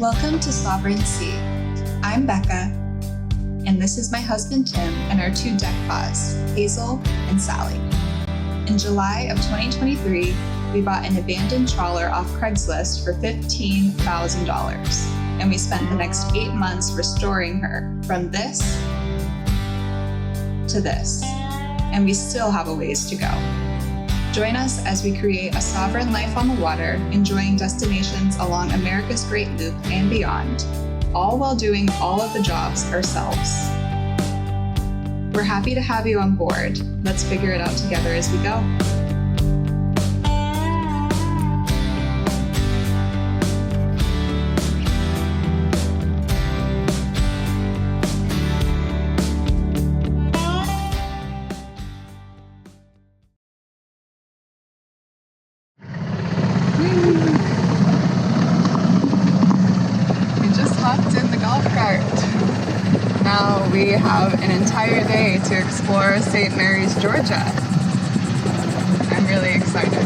Welcome to Sovereign Sea. I'm Becca, and this is my husband Tim and our two deck paws, Hazel and Sally. In July of 2023, we bought an abandoned trawler off Craigslist for $15,000, and we spent the next 8 months restoring her from this to this, and we still have a ways to go. Join us as we create a sovereign life on the water, enjoying destinations along America's Great Loop and beyond, all while doing all of the jobs ourselves. We're happy to have you on board. Let's figure it out together as we go. Now we have an entire day to explore St. Mary's, Georgia. I'm really excited.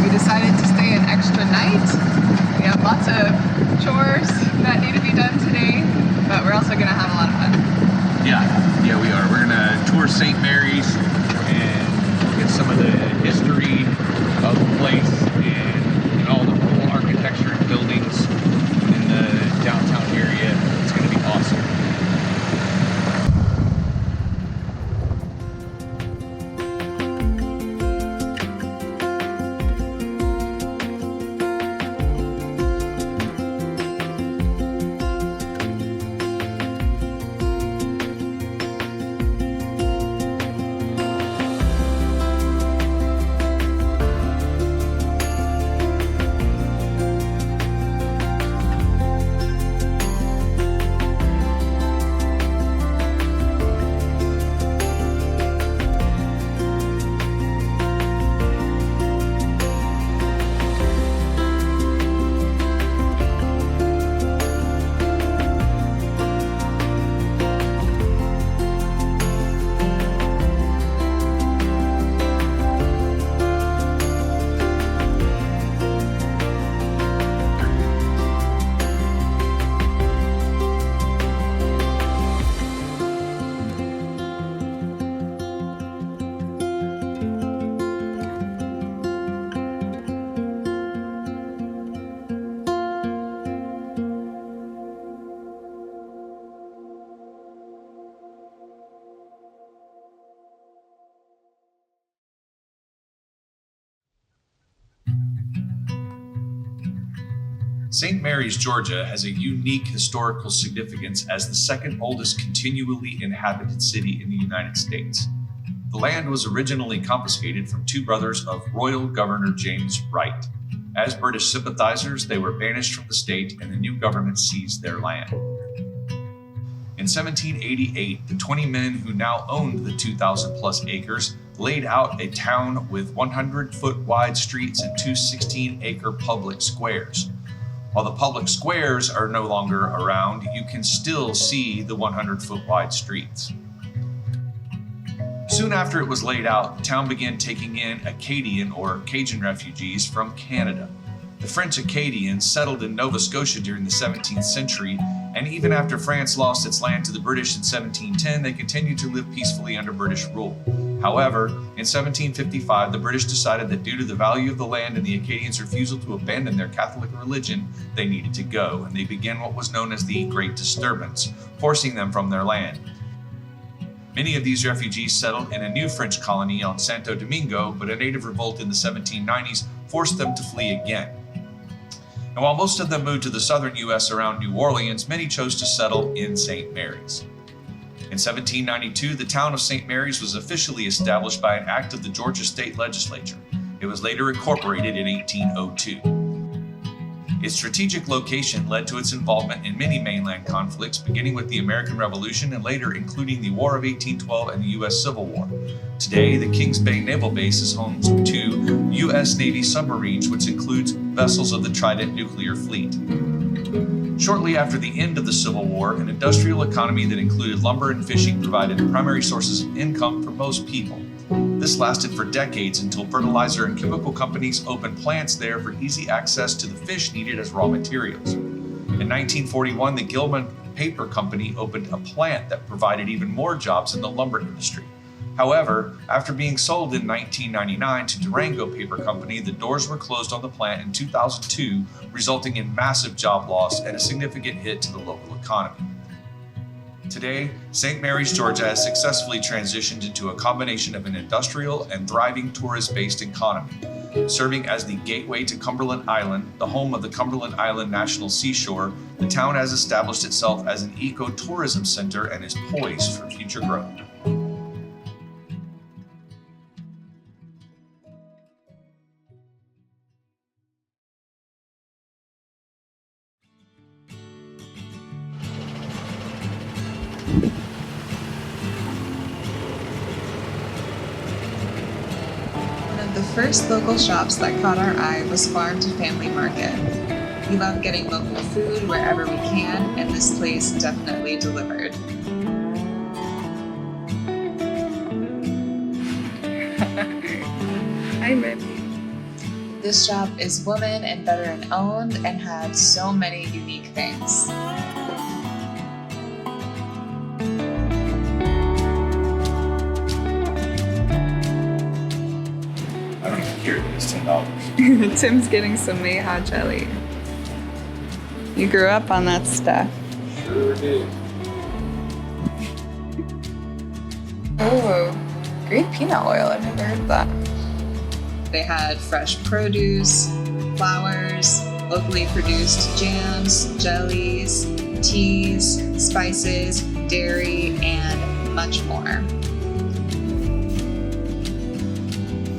We decided to stay an extra night. We have lots of chores that need to be done today, but we're also going to have a lot of fun. Yeah, we are. We're going to tour St. Mary's and look at some of the history of the place and all the cool architecture and buildings in the downtown area. It's going to be awesome. St. Mary's, Georgia has a unique historical significance as the second oldest continually inhabited city in the United States. The land was originally confiscated from two brothers of Royal Governor James Wright. As British sympathizers, they were banished from the state and the new government seized their land. In 1788, the 20 men who now owned the 2,000 plus acres laid out a town with 100-foot wide streets and two 16-acre public squares. While the public squares are no longer around, you can still see the 100-foot wide streets. Soon after it was laid out, the town began taking in Acadian or Cajun refugees from Canada. The French Acadians settled in Nova Scotia during the 17th century, and even after France lost its land to the British in 1710, they continued to live peacefully under British rule. However, in 1755, the British decided that due to the value of the land and the Acadians' refusal to abandon their Catholic religion, they needed to go, and they began what was known as the Great Disturbance, forcing them from their land. Many of these refugees settled in a new French colony on Santo Domingo, but a native revolt in the 1790s forced them to flee again. And while most of them moved to the southern U.S. around New Orleans, many chose to settle in St. Mary's. In 1792, the town of St. Mary's was officially established by an act of the Georgia State Legislature. It was later incorporated in 1802. Its strategic location led to its involvement in many mainland conflicts, beginning with the American Revolution and later including the War of 1812 and the U.S. Civil War. Today, the Kings Bay Naval Base is home to U.S. Navy submarines, which includes vessels of the Trident nuclear fleet. Shortly after the end of the Civil War, an industrial economy that included lumber and fishing provided primary sources of income for most people. This This lasted for decades until fertilizer and chemical companies opened plants there for easy access to the fish needed as raw materials. In 1941, the Gilman Paper Company opened a plant that provided even more jobs in the lumber industry. However, after being sold in 1999 to Durango Paper Company, the doors were closed on the plant in 2002, resulting in massive job loss and a significant hit to the local economy. Today, St. Mary's, Georgia has successfully transitioned into a combination of an industrial and thriving tourist-based economy. Serving as the gateway to Cumberland Island, the home of the Cumberland Island National Seashore, the town has established itself as an eco-tourism center and is poised for future growth. The first local shops that caught our eye was Farm to Family Market. We love getting local food wherever we can, and this place definitely delivered. Hi, baby. This shop is woman and veteran owned and had so many unique things. I don't even care, it's $10. Tim's getting some Mayhaw jelly. You grew up on that stuff. Sure did. Oh, green peanut oil. I've never heard of that. They had fresh produce, flowers, locally produced jams, jellies, teas, spices, dairy, and much more.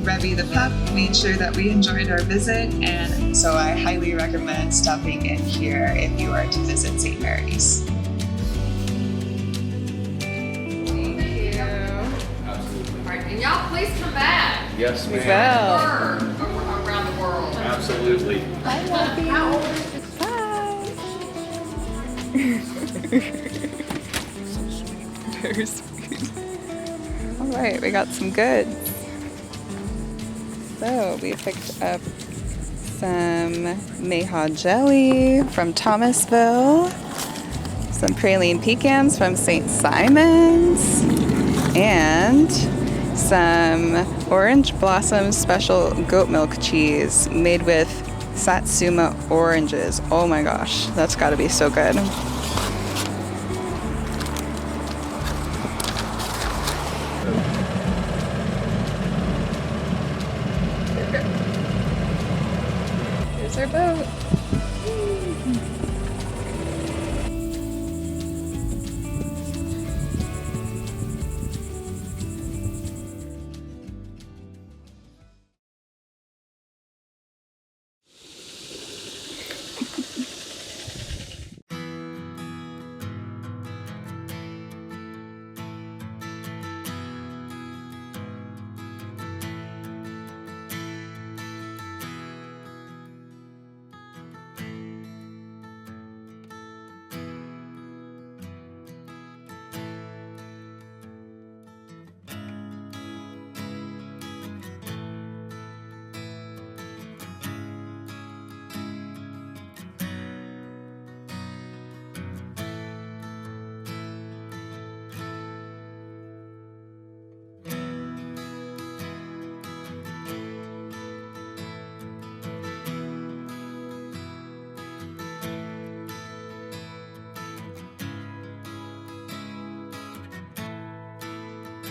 Revy the pup made sure that we enjoyed our visit, and so I highly recommend stopping in here if you are to visit St. Mary's. Thank you. Absolutely. All right, and y'all please come back. Yes, We ma'am. will. Around the world. Absolutely. I love you. How old is this? Bye. Very sweet. All right, we got some goods. So we picked up some Mayhaw jelly from Thomasville, some praline pecans from St. Simon's, and some orange blossom special goat milk cheese made with Satsuma oranges. Oh my gosh, that's gotta be so good. Here's our boat.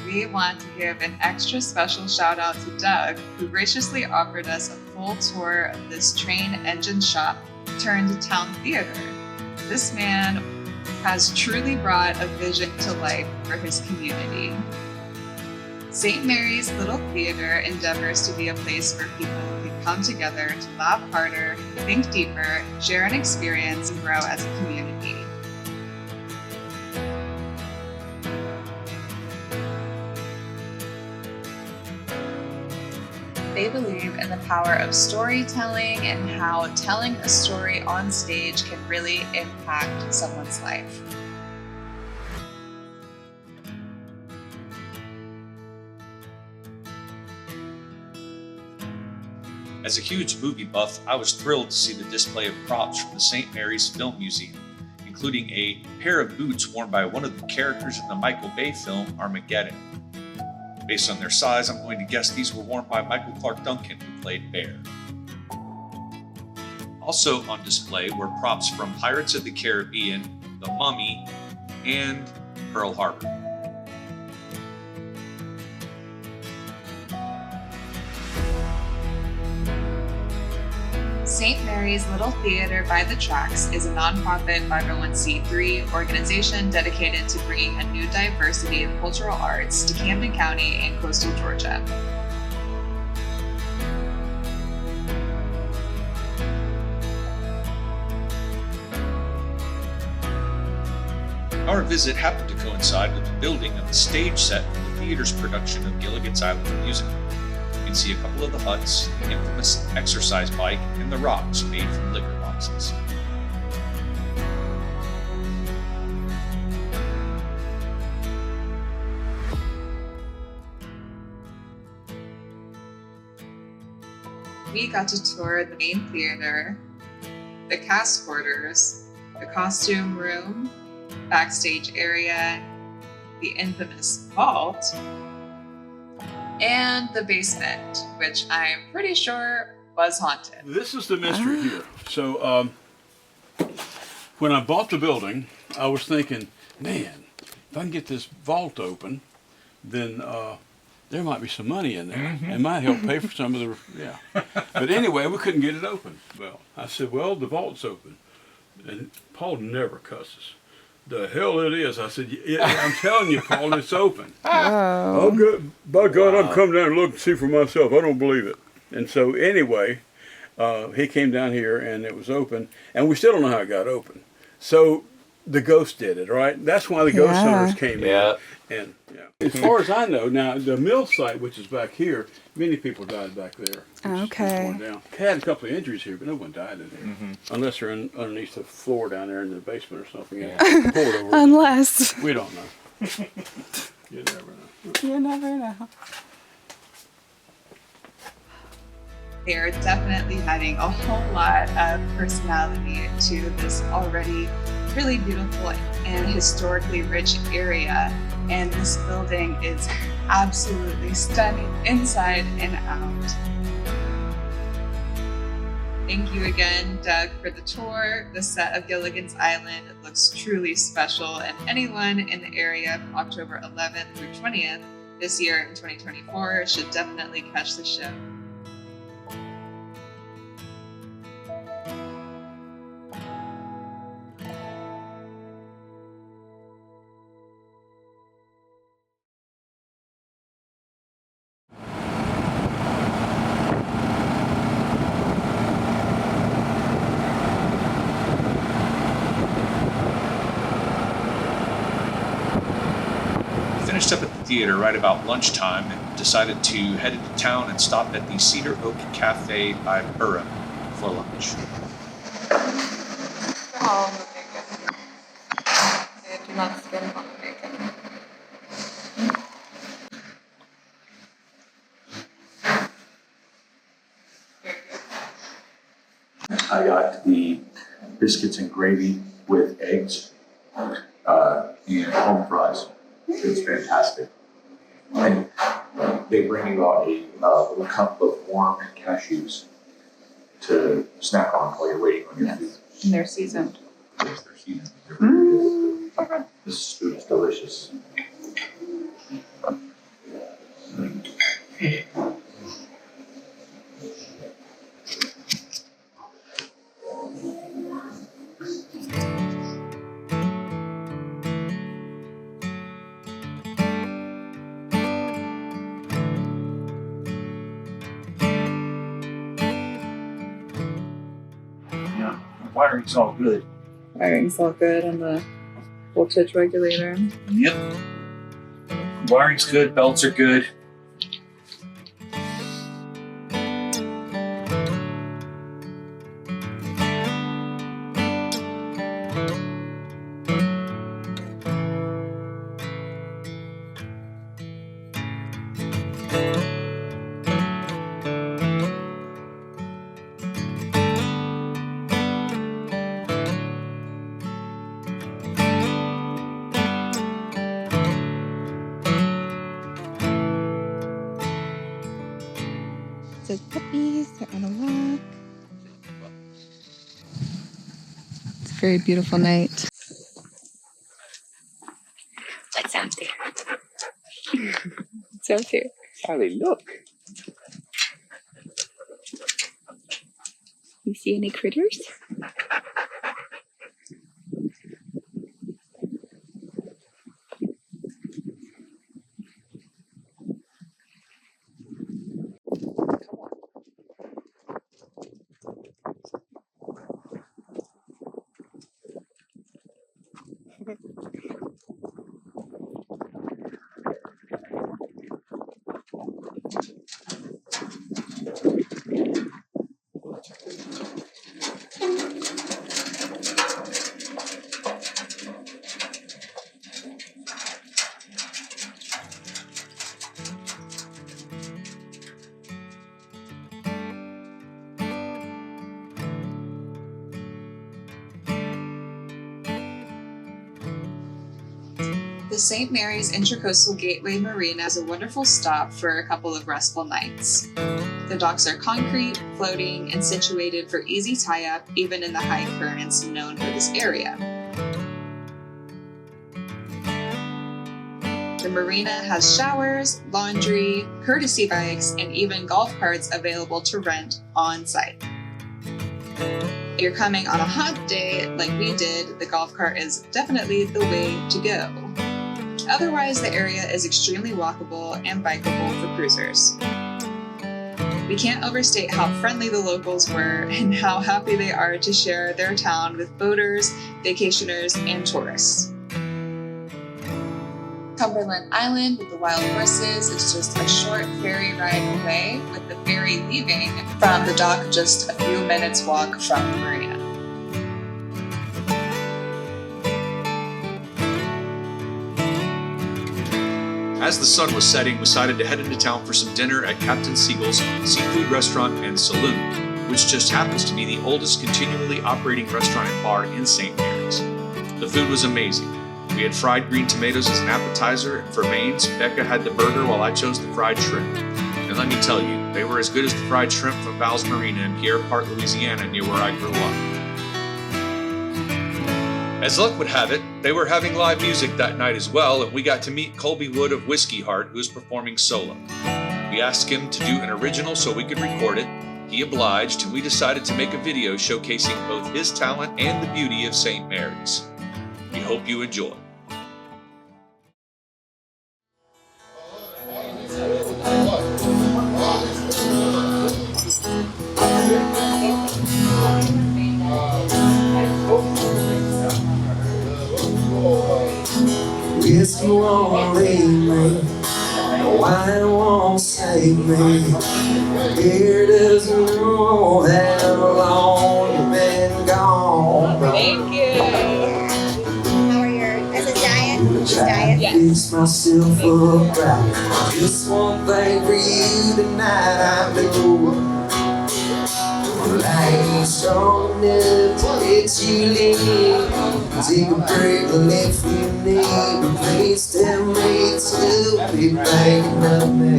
We want to give an extra special shout out to Doug, who graciously offered us a full tour of this train engine shop turned town theater. This man has truly brought a vision to life for his community. St. Mary's Little Theater endeavors to be a place where people can come together to laugh harder, think deeper, share an experience, and grow as a community. They believe in the power of storytelling and how telling a story on stage can really impact someone's life. As a huge movie buff, I was thrilled to see the display of props from the St. Mary's Film Museum, including a pair of boots worn by one of the characters in the Michael Bay film Armageddon. Based on their size, I'm going to guess these were worn by Michael Clark Duncan, who played Bear. Also on display were props from Pirates of the Caribbean, The Mummy, and Pearl Harbor. St. Mary's Little Theater by the Tracks is a nonprofit 501c3 organization dedicated to bringing a new diversity of cultural arts to Camden County and coastal Georgia. Our visit happened to coincide with the building of the stage set for the theater's production of Gilligan's Island musical. You can see a couple of the huts, the infamous exercise bike, and the rocks made from liquor boxes. We got to tour the main theater, the cast quarters, the costume room, backstage area, the infamous vault, and the basement, which I'm pretty sure was haunted. This is the mystery here. So when I bought the building, I was thinking, man, if I can get this vault open, then there might be some money in there. It might help pay for some of the, But anyway, we couldn't get it open. Well, I said, well, the vault's open. And Paul never cusses. The hell it is. I said, yeah, I'm telling you, Paul, it's open. Oh, good. By God, I'll come down and look and see for myself. I don't believe it. And so anyway, he came down here and it was open. And we still don't know how it got open. So the ghost did it, right? That's why the ghost hunters came in. And as far as I know, now the mill site, which is back here, many people died back there. Okay. Down. Had a couple of injuries here, but no one died in here. Unless they're underneath the floor down there in the basement or something. Poured over. Unless. We don't know. You never know. You never know. They're definitely adding a whole lot of personality to this already really beautiful and historically rich area. And this building is absolutely stunning inside and out. Thank you again, Doug, for the tour. The set of Gilligan's Island looks truly special, and anyone in the area from October 11th through 20th this year in 2024 should definitely catch the show. Finished up at the theater right about lunchtime and decided to head into town and stop at the Cedar Oak Café by Brham for lunch. All the bacon. They do not skin on the bacon. I got the biscuits and gravy with eggs and home fries. It's fantastic. And they bring you out a little cup of warm cashews to snack on while you're waiting on your food. And they're seasoned. Yes, they're seasoned. They're very good. This food is delicious. Wiring's all good. Wiring's all good on the voltage regulator. Yep. Wiring's good, belts are good. So puppies are on a walk. It's a very beautiful night. What's out there? What's out there? Sally, look. You see any critters? The St. Mary's Intracoastal Gateway Marina is a wonderful stop for a couple of restful nights. The docks are concrete, floating, and situated for easy tie-up even in the high currents known for this area. The marina has showers, laundry, courtesy bikes, and even golf carts available to rent on site. If you're coming on a hot day like we did, the golf cart is definitely the way to go. Otherwise, the area is extremely walkable and bikeable for cruisers. We can't overstate how friendly the locals were and how happy they are to share their town with boaters, vacationers, and tourists. Cumberland Island with the wild horses is just a short ferry ride away, with the ferry leaving from the dock just a few minutes walk from the marina. As the sun was setting, we decided to head into town for some dinner at Captain Seagle's seafood restaurant and saloon, which just happens to be the oldest continually operating restaurant and bar in St. Mary's. The food was amazing. We had fried green tomatoes as an appetizer, and for mains, Becca had the burger while I chose the fried shrimp. And let me tell you, they were as good as the fried shrimp from Val's Marina in Pierre Part, Louisiana, near where I grew up. As luck would have it, they were having live music that night as well, and we got to meet Colby Wood of Whiskey Heart, who was performing solo. We asked him to do an original so we could record it. He obliged, and we decided to make a video showcasing both his talent and the beauty of St. Mary's. We hope you enjoy. Whiskey won't leave me, wine won't save me. Beer doesn't know how long you've been gone. Thank you. How are your, as a diet? Just diet? Fix myself up right. Just one thing for you tonight, I know. I ain't strong enough to let you leave. Take a break and if you need, but please tell me to be thinking of me.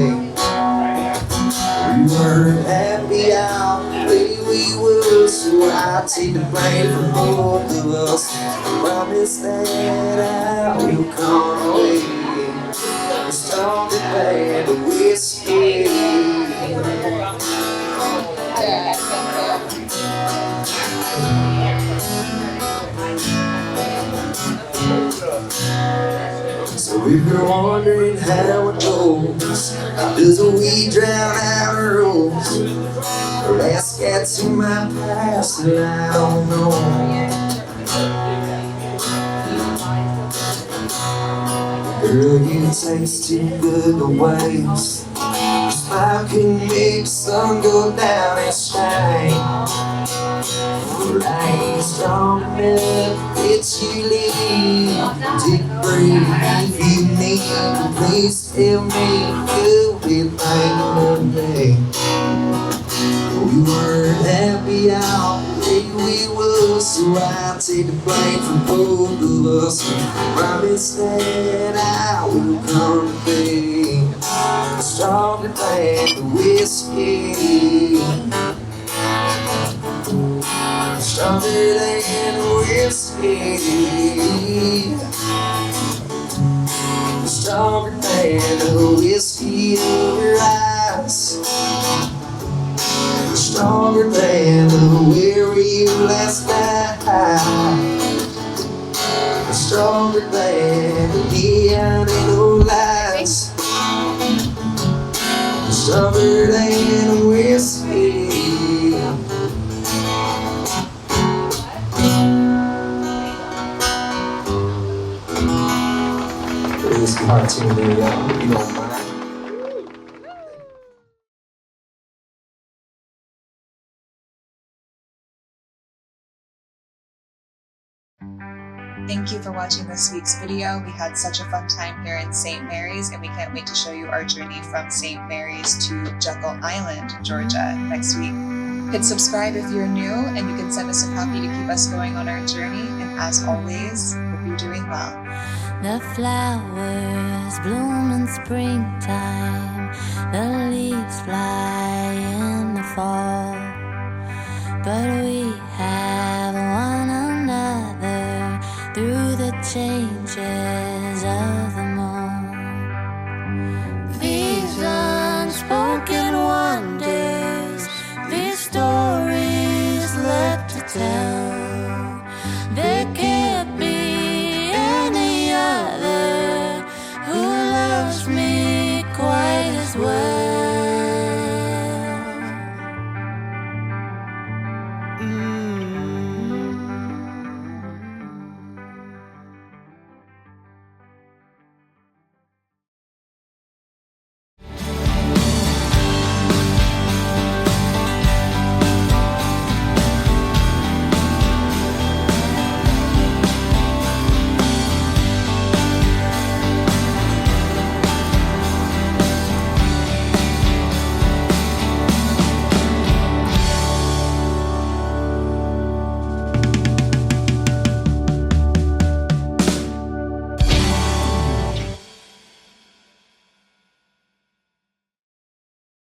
We weren't happy out the way we were, so I take the blame for both of us. I promise that I will come away. Let's talk about the whiskey. So if you're wondering how it goes, does a weed drown out a rose? Last cats in my past and I don't know. Girl, you taste too good to waste. Your smile can make the sun go down and shine. But I ain't strong enough to let you leave. Take a break if you need. Please tell me you'll be thinking of me. We weren't happy out the way we were, so I'll take the blame for both of us. Promise that I will come to be. Strong to Cumberland whiskey. Stronger than whiskey. Stronger than the whiskey over ice. Stronger than the where were you last night. Stronger than the neon in the lights. Stronger than whiskey. This cartoon video, you don't mind. Thank you for watching this week's video. We had such a fun time here in St. Mary's, and we can't wait to show you our journey from St. Mary's to Jekyll Island, Georgia next week. Hit subscribe if you're new, and you can send us a copy to keep us going on our journey. And as always, hope you're doing well. The flowers bloom in springtime, the leaves fly